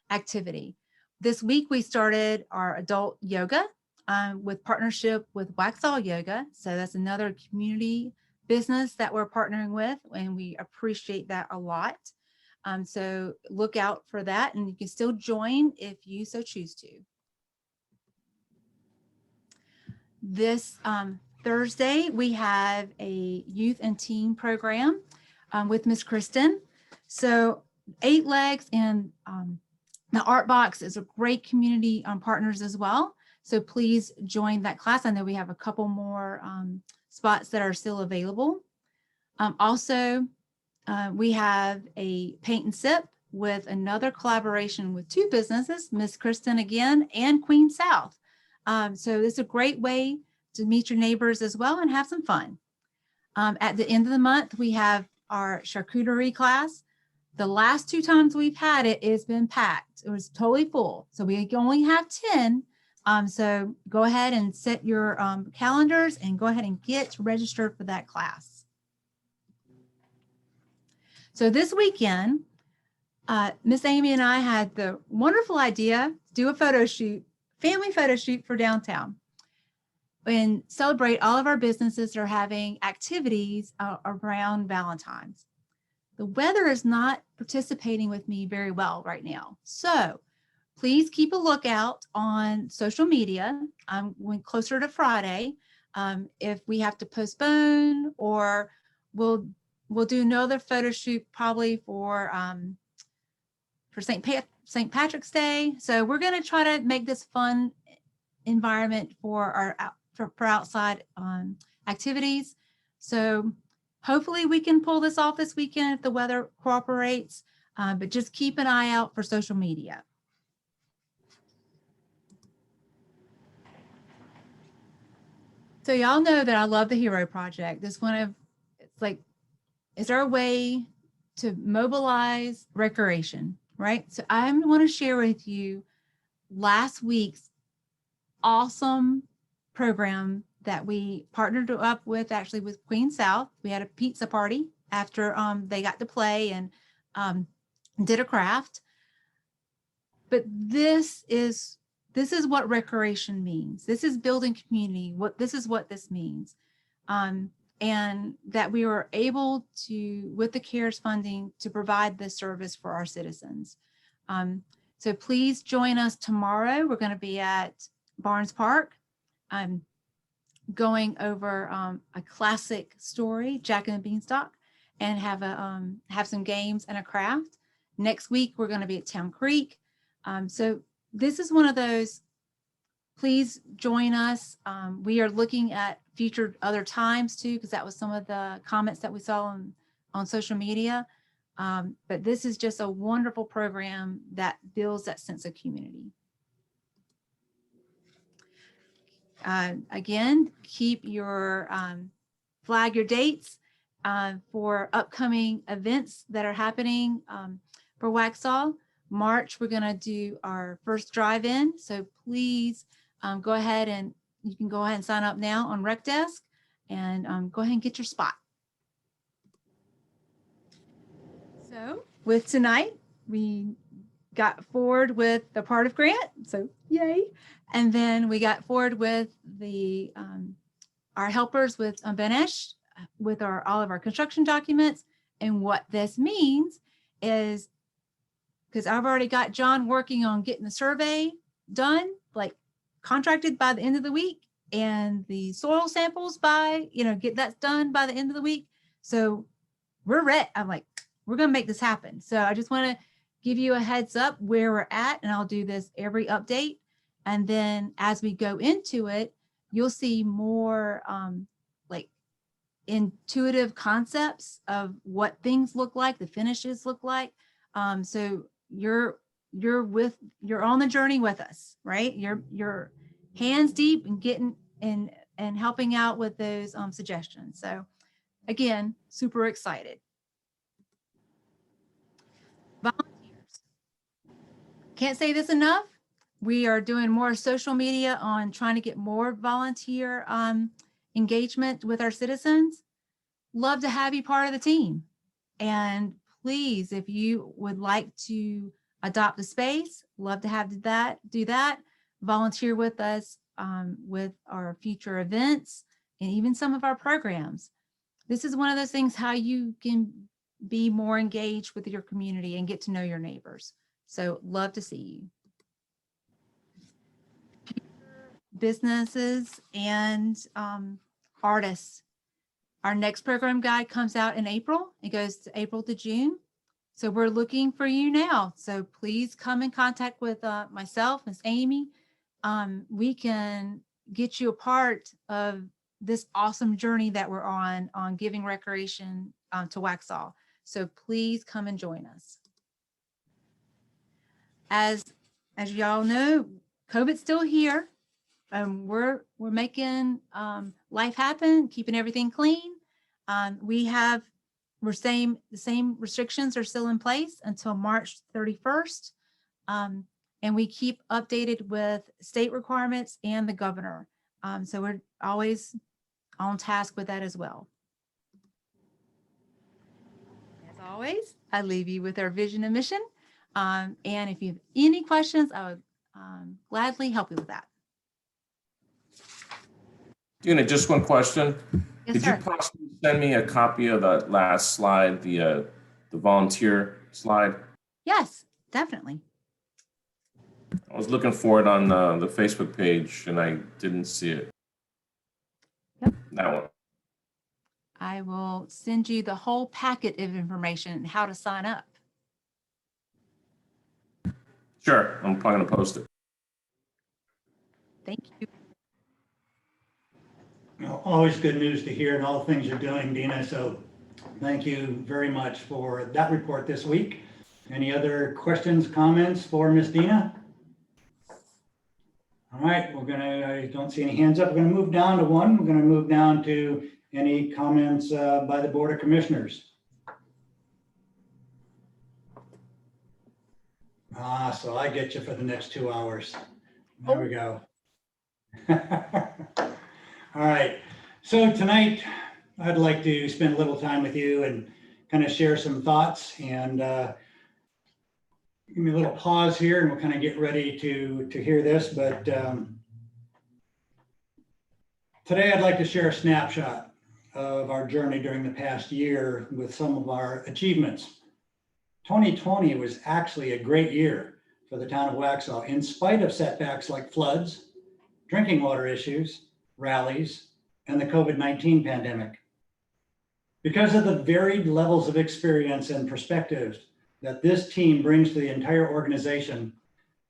activity. This week we started our adult yoga with partnership with Waxall Yoga. So that's another community business that we're partnering with, and we appreciate that a lot. So look out for that, and you can still join if you so choose to. This Thursday, we have a youth and teen program with Miss Kristen. So 8 Legs and the Art Box is a great community partners as well. So please join that class. I know we have a couple more spots that are still available. Also, we have a paint and sip with another collaboration with 2 businesses, Miss Kristen again and Queen South. So it's a great way to meet your neighbors as well and have some fun. At the end of the month, we have our Charcuterie Class. The last 2 times we've had it, it's been packed. It was totally full. So we only have 10. So go ahead and set your calendars and go ahead and get registered for that class. So this weekend, Miss Amy and I had the wonderful idea to do a photo shoot, family photo shoot for downtown, and celebrate all of our businesses that are having activities around Valentine's. The weather is not participating with me very well right now. So please keep a lookout on social media when closer to Friday. If we have to postpone, or we'll do another photo shoot probably for St. Patrick's Day. So we're going to try to make this fun environment for our for outside activities. So hopefully we can pull this off this weekend if the weather cooperates, but just keep an eye out for social media. So y'all know that I love the Hero Project. It's it's our way to mobilize recreation, right? So I want to share with you last week's awesome program that we partnered up with, actually with Queen South. We had a pizza party after they got to play and did a craft. But this is what recreation means. This is building community. This is what this means. And that we were able to, with the CARES funding, to provide this service for our citizens. So please join us tomorrow. We're going to be at Barnes Park. I'm going over a classic story, Jack and the Beanstalk, and have some games and a craft. Next week, we're going to be at Town Creek. So this is one of those, please join us. We are looking at future other times too, because that was some of the comments that we saw on social media. But this is just a wonderful program that builds that sense of community. Again, keep your, flag your dates for upcoming events that are happening for Waxall. March, we're gonna do our first drive-in. So please go ahead and you can go ahead and sign up now on Rec Desk and go ahead and get your spot. So with tonight, we got forward with the part of grant, so yay. And then we got forward with the our helpers with Benesh with all of our construction documents. And what this means is, because I've already got John working on getting the survey done, like contracted by the end of the week, and the soil samples get that done by the end of the week. So we're ready. I'm like, we're gonna make this happen. So I just want to give you a heads up where we're at, and I'll do this every update. And then as we go into it, you'll see more like intuitive concepts of what things look like, the finishes look like. So you're on the journey with us, right? You're hands deep and getting and helping out with those suggestions. So again, super excited. Volunteers. Can't say this enough. We are doing more social media on trying to get more volunteer engagement with our citizens. Love to have you part of the team. And please, if you would like to adopt a space, love to have do that. Volunteer with us with our future events and even some of our programs. This is one of those things how you can be more engaged with your community and get to know your neighbors. So love to see you. Businesses and artists. Our next program guide comes out in April. It goes to April to June. So we're looking for you now. So please come in contact with myself, Miss Amy. We can get you a part of this awesome journey that we're on giving recreation to Waxall. So please come and join us. As y'all know, COVID's still here. We're making life happen, keeping everything clean. The same restrictions are still in place until March 31st. And we keep updated with state requirements and the governor. So we're always on task with that as well. As always, I leave you with our vision and mission. And if you have any questions, I would gladly help you with that. Dina, just one question. Yes, Could sir. you possibly send me a copy of that last slide, the volunteer slide? Yes, definitely. I was looking for it on the Facebook page and I didn't see it. Yep. That one. I will send you the whole packet of information and how to sign up. Sure, I'm probably gonna post it. Thank you. Always good news to hear and all the things you're doing, Dina. So thank you very much for that report this week. Any other questions, comments for Miss Dina? All right, I don't see any hands up. We're gonna move down to one. We're gonna move down to any comments by the Board of Commissioners. So I get you for the next 2 hours. There we go. All right, so tonight I'd like to spend a little time with you and kind of share some thoughts and give me a little pause here and we'll kind of get ready to hear this. But today I'd like to share a snapshot of our journey during the past year with some of our achievements. 2020 was actually a great year for the town of Waxhaw, in spite of setbacks like floods, drinking water issues, rallies, and the COVID-19 pandemic. Because of the varied levels of experience and perspectives that this team brings to the entire organization,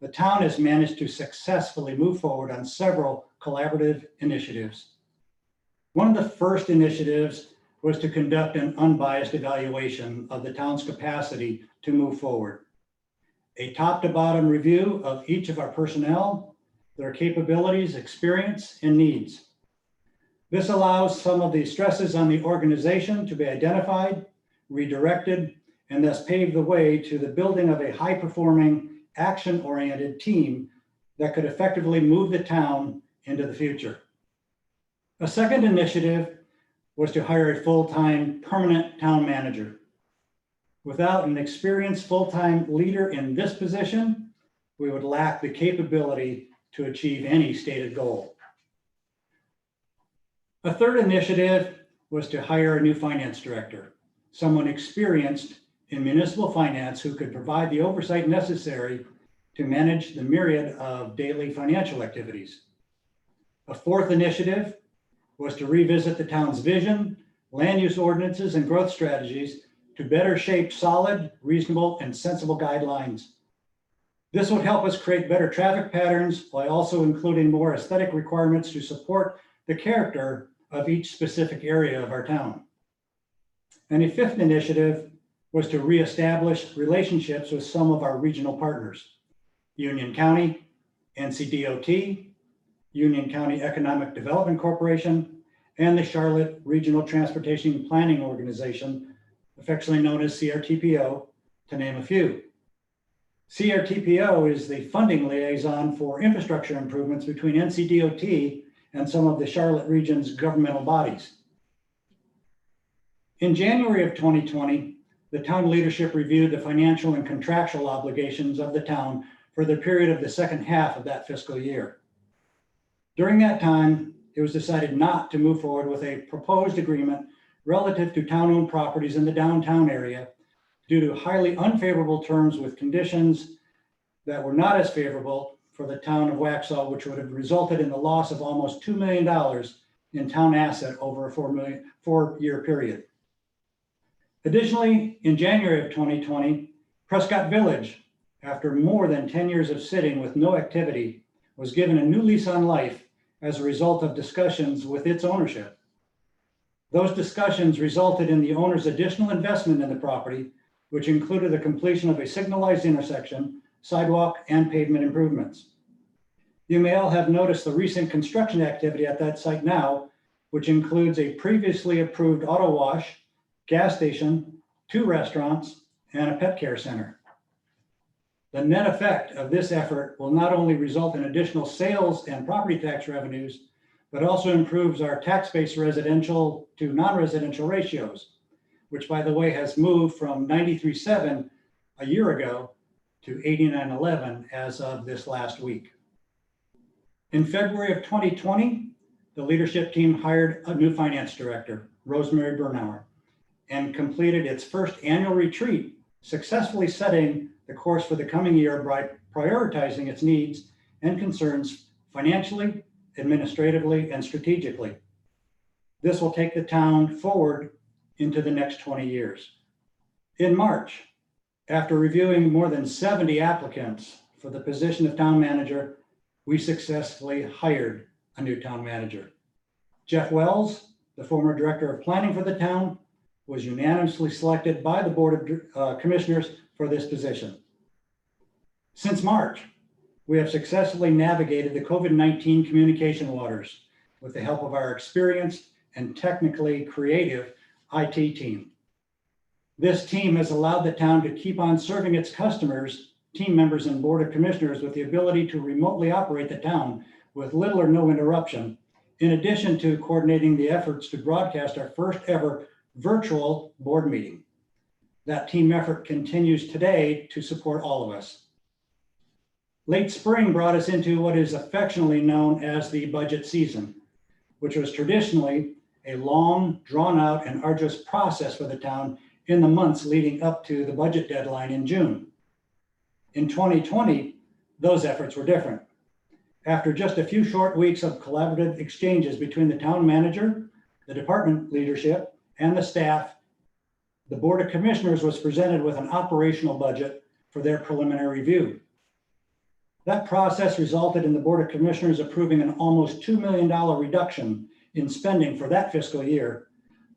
the town has managed to successfully move forward on several collaborative initiatives. One of the first initiatives was to conduct an unbiased evaluation of the town's capacity to move forward. A top to bottom review of each of our personnel, their capabilities, experience, and needs. This allows some of the stresses on the organization to be identified, redirected, and thus pave the way to the building of a high-performing, action-oriented team that could effectively move the town into the future. A second initiative was to hire a full-time permanent town manager. Without an experienced full-time leader in this position, we would lack the capability to achieve any stated goal. A third initiative was to hire a new finance director, someone experienced in municipal finance who could provide the oversight necessary to manage the myriad of daily financial activities. A fourth initiative was to revisit the town's vision, land use ordinances, and growth strategies to better shape solid, reasonable, and sensible guidelines. This would help us create better traffic patterns while also including more aesthetic requirements to support the character of each specific area of our town. And a fifth initiative was to reestablish relationships with some of our regional partners, Union County, NCDOT, Union County Economic Development Corporation, and the Charlotte Regional Transportation Planning Organization, affectionately known as CRTPO, to name a few. CRTPO is the funding liaison for infrastructure improvements between NCDOT and some of the Charlotte region's governmental bodies. In January of 2020, the town leadership reviewed the financial and contractual obligations of the town for the period of the second half of that fiscal year. During that time, it was decided not to move forward with a proposed agreement relative to town-owned properties in the downtown area due to highly unfavorable terms with conditions that were not as favorable for the town of Waxall, which would have resulted in the loss of almost $2 million in town asset over a 4-year period. Additionally, in January of 2020, Prescott Village, after more than 10 years of sitting with no activity, was given a new lease on life as a result of discussions with its ownership. Those discussions resulted in the owner's additional investment in the property, which included the completion of a signalized intersection, sidewalk, and pavement improvements. You may all have noticed the recent construction activity at that site now, which includes a previously approved auto wash, gas station, 2 restaurants, and a pet care center. The net effect of this effort will not only result in additional sales and property tax revenues, but also improves our tax-based residential to non-residential ratios, which, by the way, has moved from 93.7 a year ago to 89.11 as of this last week. In February of 2020, the leadership team hired a new finance director, Rosemary Bernauer, and completed its first annual retreat, successfully setting the course for the coming year by prioritizing its needs and concerns financially, administratively, and strategically. This will take the town forward into the next 20 years. In March, after reviewing more than 70 applicants for the position of town manager, we successfully hired a new town manager. Jeff Wells, the former director of planning for the town, was unanimously selected by the Board of Commissioners for this position. Since March, we have successfully navigated the COVID-19 communication waters with the help of our experienced and technically creative IT team. This team has allowed the town to keep on serving its customers, team members, and Board of Commissioners with the ability to remotely operate the town with little or no interruption, in addition to coordinating the efforts to broadcast our first ever virtual board meeting. That team effort continues today to support all of us. Late spring brought us into what is affectionately known as the budget season, which was traditionally a long, drawn-out, and arduous process for the town in the months leading up to the budget deadline in June. In 2020, those efforts were different. After just a few short weeks of collaborative exchanges between the town manager, the department leadership, and the staff, the Board of Commissioners was presented with an operational budget for their preliminary review. That process resulted in the Board of Commissioners approving an almost $2 million reduction in spending for that fiscal year,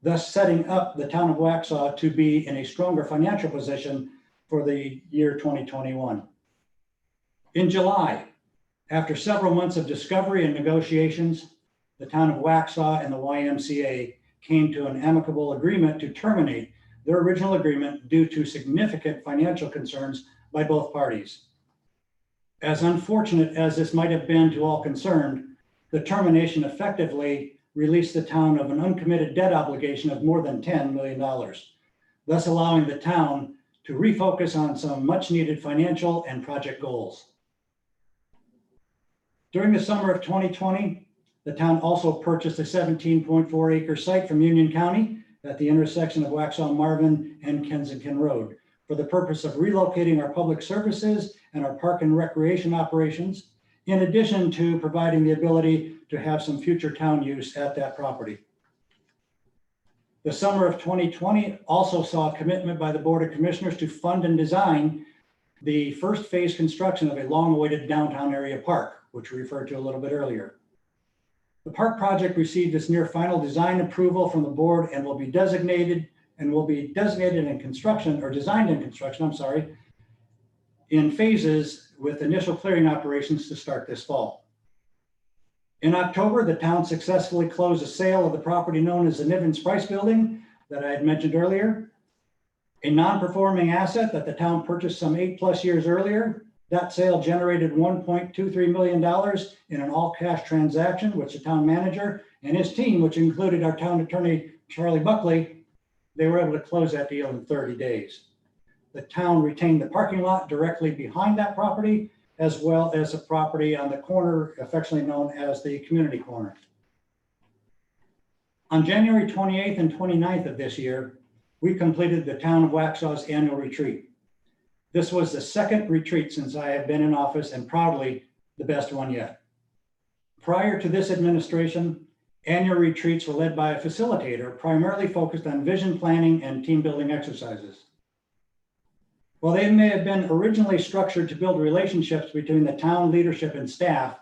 thus setting up the town of Waxhaw to be in a stronger financial position for the year 2021. In July, after several months of discovery and negotiations, the town of Waxhaw and the YMCA came to an amicable agreement to terminate their original agreement due to significant financial concerns by both parties. As unfortunate as this might have been to all concerned, the termination effectively released the town of an uncommitted debt obligation of more than $10 million, thus allowing the town to refocus on some much needed financial and project goals. During the summer of 2020, the town also purchased a 17.4 acre site from Union County at the intersection of Waxall, Marvin, and Kensington Road for the purpose of relocating our public services and our park and recreation operations, in addition to providing the ability to have some future town use at that property. The summer of 2020 also saw a commitment by the Board of Commissioners to fund and design the first phase construction of a long-awaited downtown area park, which we referred to a little bit earlier. The park project received its near final design approval from the board and will be designated in construction, or designed in construction, I'm sorry, in phases with initial clearing operations to start this fall. In October, the town successfully closed a sale of the property known as the Nivens Price Building that I had mentioned earlier, a non-performing asset that the town purchased some 8+ years earlier. That sale generated $1.23 million in an all-cash transaction, which the town manager and his team, which included our town attorney, Charlie Buckley, they were able to close that deal in 30 days. The town retained the parking lot directly behind that property, as well as a property on the corner, affectionately known as the community corner. On January 28th and 29th of this year, we completed the town of Waxhaw's annual retreat. This was the second retreat since I have been in office, and proudly the best one yet. Prior to this administration, annual retreats were led by a facilitator primarily focused on vision planning and team building exercises. While they may have been originally structured to build relationships between the town leadership and staff,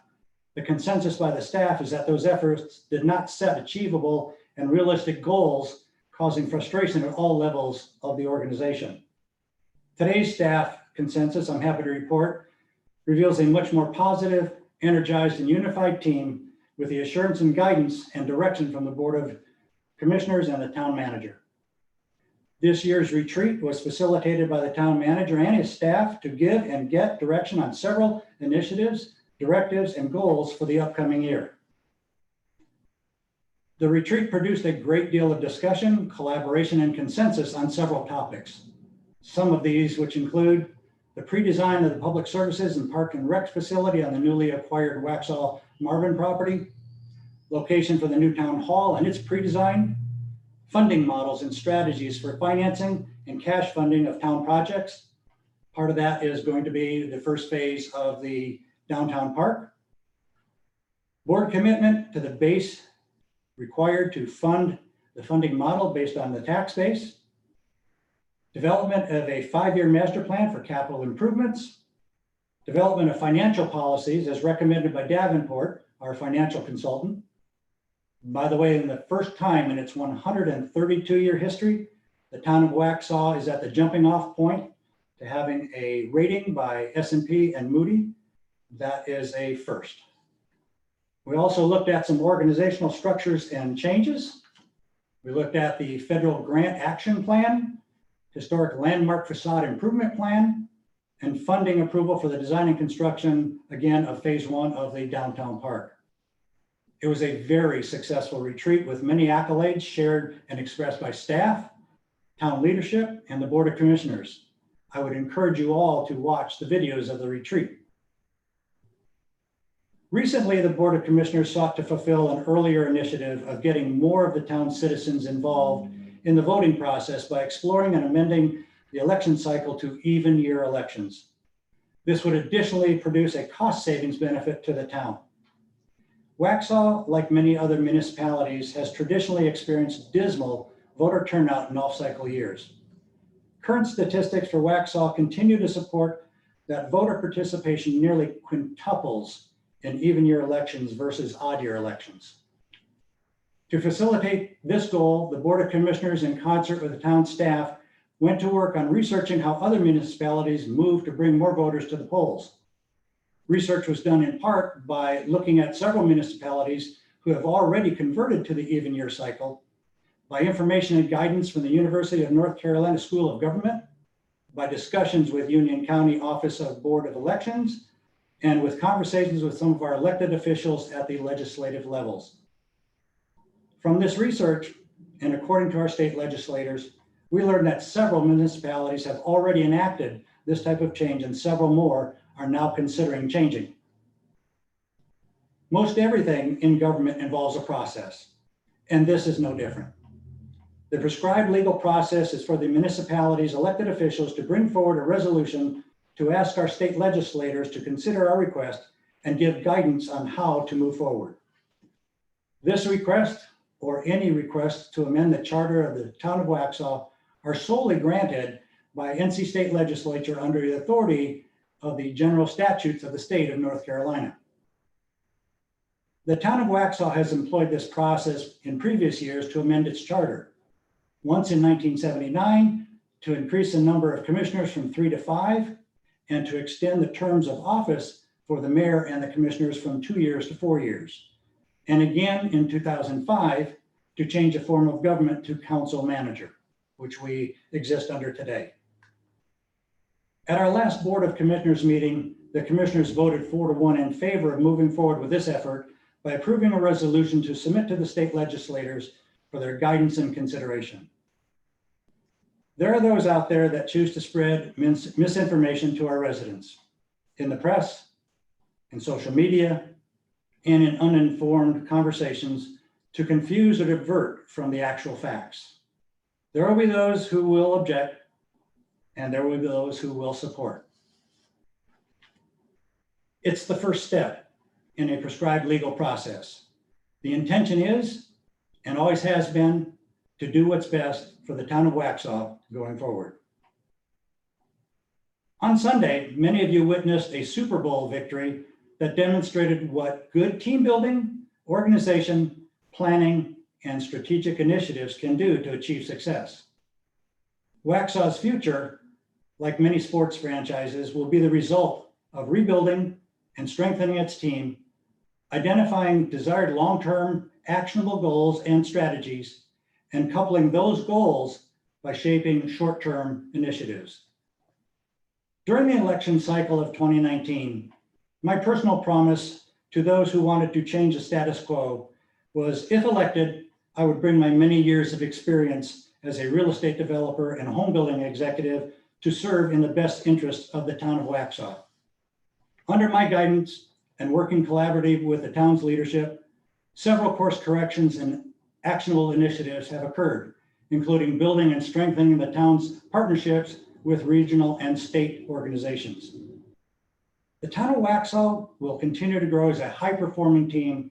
the consensus by the staff is that those efforts did not set achievable and realistic goals, causing frustration at all levels of the organization. Today's staff consensus, I'm happy to report, reveals a much more positive, energized, and unified team with the assurance and guidance and direction from the Board of Commissioners and the town manager. This year's retreat was facilitated by the town manager and his staff to give and get direction on several initiatives, directives, and goals for the upcoming year. The retreat produced a great deal of discussion, collaboration, and consensus on several topics. Some of these, which include the pre-design of the public services and park and rec facility on the newly acquired Waxall Marvin property, location for the new town hall and its pre-design, funding models and strategies for financing and cash funding of town projects. Part of that is going to be the first phase of the downtown park. Board commitment to the base required to fund the funding model based on the tax base. Development of a 5-year master plan for capital improvements, development of financial policies as recommended by Davenport, our financial consultant. By the way, in the first time in its 132-year history, the town of Waxhaw is at the jumping off point to having a rating by S&P and Moody. That is a first. We also looked at some organizational structures and changes. We looked at the federal grant action plan, historic landmark facade improvement plan, and funding approval for the design and construction, again, of phase 1 of the downtown park. It was a very successful retreat with many accolades shared and expressed by staff, town leadership, and the Board of Commissioners. I would encourage you all to watch the videos of the retreat. Recently, the Board of Commissioners sought to fulfill an earlier initiative of getting more of the town's citizens involved in the voting process by exploring and amending the election cycle to even year elections. This would additionally produce a cost savings benefit to the town. Waxhaw, like many other municipalities, has traditionally experienced dismal voter turnout in off-cycle years. Current statistics for Waxhaw continue to support that voter participation nearly quintuples in even year elections versus odd year elections. To facilitate this goal, the Board of Commissioners, in concert with the town staff, went to work on researching how other municipalities move to bring more voters to the polls. Research was done in part by looking at several municipalities who have already converted to the even year cycle, by information and guidance from the University of North Carolina School of Government, by discussions with Union County Office of Board of Elections, and with conversations with some of our elected officials at the legislative levels. From this research, and according to our state legislators, we learned that several municipalities have already enacted this type of change, and several more are now considering changing. Most everything in government involves a process, and this is no different. The prescribed legal process is for the municipality's elected officials to bring forward a resolution to ask our state legislators to consider our request and give guidance on how to move forward. This request, or any request to amend the charter of the town of Waxhaw, are solely granted by NC State Legislature under the authority of the general statutes of the state of North Carolina. The town of Waxhaw has employed this process in previous years to amend its charter. Once in 1979, to increase the number of commissioners from 3 to 5, and to extend the terms of office for the mayor and the commissioners from 2 years to 4 years. And again in 2005, to change the form of government to council manager, which we exist under today. At our last Board of Commissioners meeting, the commissioners voted 4-1 in favor of moving forward with this effort by approving a resolution to submit to the state legislators for their guidance and consideration. There are those out there that choose to spread misinformation to our residents in the press, in social media, and in uninformed conversations to confuse or divert from the actual facts. There will be those who will object, and there will be those who will support. It's the first step in a prescribed legal process. The intention is, and always has been, to do what's best for the town of Waxhaw going forward. On Sunday, many of you witnessed a Super Bowl victory that demonstrated what good team building, organization, planning, and strategic initiatives can do to achieve success. Waxhaw's future, like many sports franchises, will be the result of rebuilding and strengthening its team, identifying desired long-term actionable goals and strategies, and coupling those goals by shaping short-term initiatives. During the election cycle of 2019, my personal promise to those who wanted to change the status quo was, if elected, I would bring my many years of experience as a real estate developer and home building executive to serve in the best interest of the town of Waxhaw. Under my guidance and working collaboratively with the town's leadership, several course corrections and actionable initiatives have occurred, including building and strengthening the town's partnerships with regional and state organizations. The town of Waxall will continue to grow as a high-performing team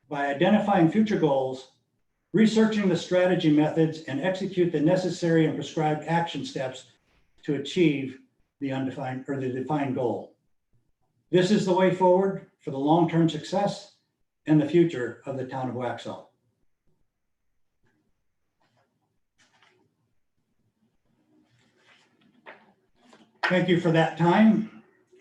by identifying future goals, researching the strategy methods, and execute the necessary and prescribed action steps to achieve the defined goal. This is the way forward for the long-term success and the future of the town of Waxall. Thank you for that time.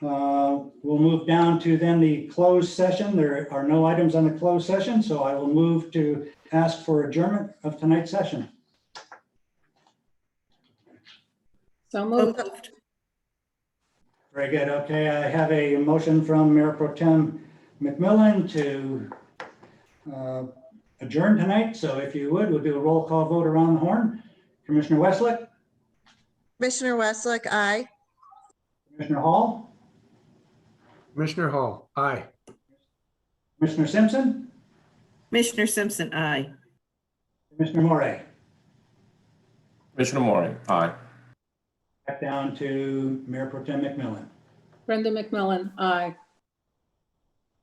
We'll move down to then the closed session. There are no items on the closed session, so I will move to ask for adjournment of tonight's session. So moved. Very good. Okay, I have a motion from Mayor Pro Tem McMillan to adjourn tonight. So if you would, we'll do a roll call vote around the horn. Commissioner Westlake? Commissioner Westlake, aye. Commissioner Hall? Commissioner Hall, aye. Commissioner Simpson? Commissioner Simpson, aye. Commissioner Morey? Commissioner Morey, aye. Back down to Mayor Pro Tem McMillan. Brenda McMillan, aye.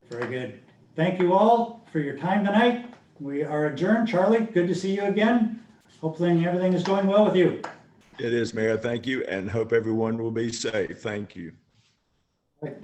Very good. Thank you all for your time tonight. We are adjourned. Charlie, good to see you again. Hopefully everything is going well with you. It is, Mayor. Thank you, and hope everyone will be safe. Thank you. Right.